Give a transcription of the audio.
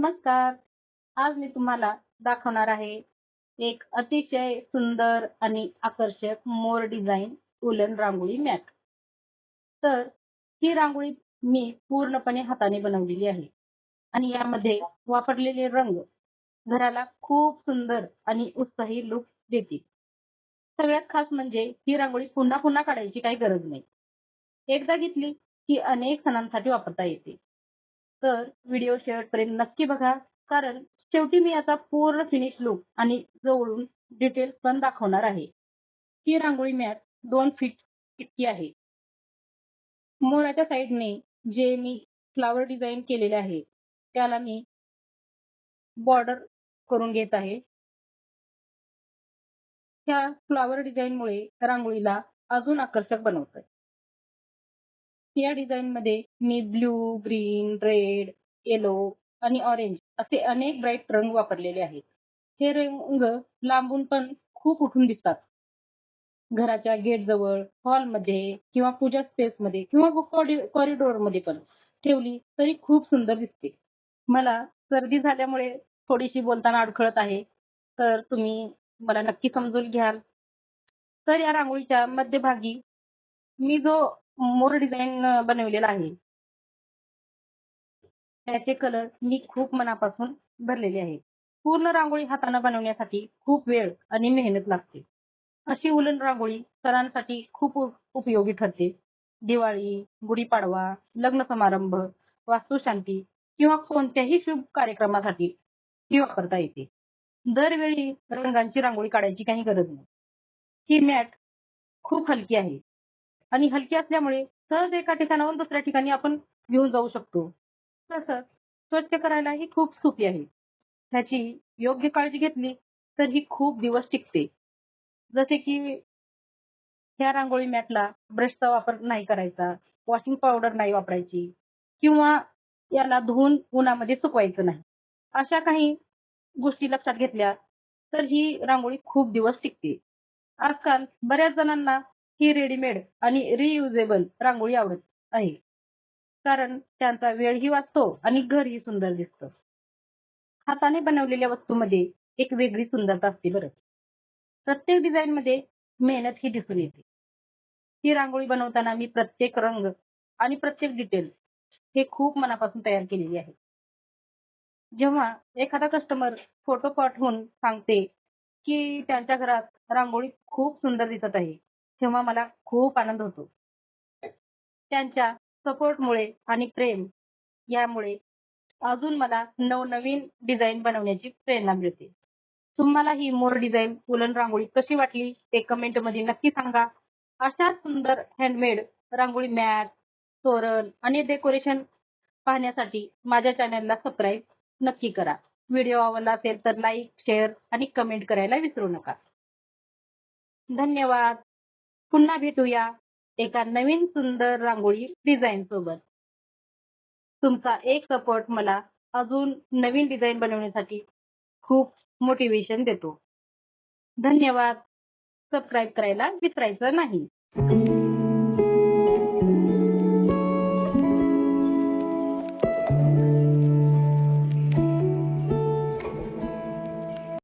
नमस्कार. आज मी तुम्हाला दाखवणार आहे एक अतिशय सुंदर आणि आकर्षक मोर डिझाइन वूलन रांगोळी मॅट. तर ही रांगोळी मी पूर्णपणे हाताने बनवलेली आहे आणि यामध्ये वापरलेले रंग घराला खूप सुंदर आणि उत्साही लुक देतील. सगळ्यात खास म्हणजे ही रांगोळी पुन्हा पुन्हा काढायची काही गरज नाही. एकदा घेतली की अनेक सणांसाठी वापरता येते. तर व्हिडिओ शेवटपर्यंत नक्की बघा, कारण शेवटी मी याचा पूर्ण फिनिश लुक आणि जवळून डिटेल्स पण दाखवणार आहे. ही रांगोळी मॅट 2 फीट इतकी आहे. मोराच्या साईडने जे मी फ्लॉवर डिझाइन केलेले आहे, त्याला मी बॉर्डर करून घेत आहे. ह्या फ्लॉवर डिझाइनमुळे रांगोळीला अजून आकर्षक बनवतंय. या डिझाइनमध्ये मी ब्लू, ग्रीन, रेड, येलो आणि ऑरेंज असे अनेक ब्राईट रंग वापरलेले आहेत. हे रंग लांबून पण खूप उठून दिसतात. घराच्या गेटजवळ, हॉलमध्ये किंवा पूजा स्पेसमध्ये किंवा कॉरिडॉरमध्ये पण ठेवली तरी खूप सुंदर दिसते. मला सर्दी झाल्यामुळे थोडीशी बोलताना अडखळत आहे, तर तुम्ही मला नक्की समजून घ्याल. तर या रांगोळीच्या मध्यभागी मी जो मोर डिझाइन बनवलेला आहे, त्याचे कलर मी खूप मनापासून भरलेले आहेत. पूर्ण रांगोळी हाताने बनवण्यासाठी खूप वेळ आणि मेहनत लागते. अशी उलन रांगोळी सणांसाठी खूप उपयोगी ठरते. दिवाळी, गुढीपाडवा, लग्न समारंभ, वास्तुशांती किंवा कोणत्याही शुभ कार्यक्रमासाठी ही वापरता येते. दरवेळी रंगांची रांगोळी काढायची काही गरज नाही. ही मॅट खूप हलकी आहे आणि हलकी असल्यामुळे सहज एका ठिकाणाहून दुसऱ्या ठिकाणी आपण घेऊन जाऊ शकतो. तसंच स्वच्छ करायलाही खूप सोपी आहे. ह्याची योग्य काळजी घेतली तर ही खूप दिवस टिकते. जसे की ह्या रांगोळी मॅटला ब्रशचा वापर नाही करायचा, वॉशिंग पावडर नाही वापरायची किंवा याला धुवून उन्हामध्ये सुकवायचं नाही. अशा काही गोष्टी लक्षात घेतल्या तर ही रांगोळी खूप दिवस टिकते. आजकाल बऱ्याच जणांना ही रेडीमेड आणि रियुजेबल रांगोळी आवडत आहे. कारण त्यांचा वेळही वाचतो आणि घरही सुंदर दिसतं. हाताने बनवलेल्या वस्तूमध्ये एक वेगळी सुंदरता असते बरं. प्रत्येक डिझाइनमध्ये मेहनत ही दिसून येते. ही रांगोळी बनवताना मी प्रत्येक रंग आणि प्रत्येक डिटेल हे खूप मनापासून तयार केलेली आहे. जेव्हा एखादा कस्टमर फोटो पाठवून सांगते, की त्यांच्या घरात रांगोळी खूप सुंदर दिसत आहे, तेव्हा मला खूप आनंद होतो. त्यांच्या सपोर्टमुळे आणि प्रेम यामुळे अजून मला नवनवीन डिझाइन बनवण्याची प्रेरणा मिळते. तुम्हाला ही मोर डिझाइन वूलन रांगोळी कशी वाटली ते कमेंटमध्ये नक्की सांगा. अशाच सुंदर हँडमेड रांगोळी मॅट, तोरण आणि डेकोरेशन पाहण्यासाठी माझ्या चॅनलला सबस्क्राईब नक्की करा. व्हिडिओ आवडला असेल तर लाईक, शेअर आणि कमेंट करायला विसरू नका. धन्यवाद. पुन्हा भेटूया एका नवीन सुंदर रांगोळी डिझाइन सोबत. तुमचा एक सपोर्ट मला अजून नवीन डिझाइन बनवण्यासाठी खूप मोटिव्हेशन देतो. धन्यवाद. सबस्क्राईब करायला विसरायचं नाही.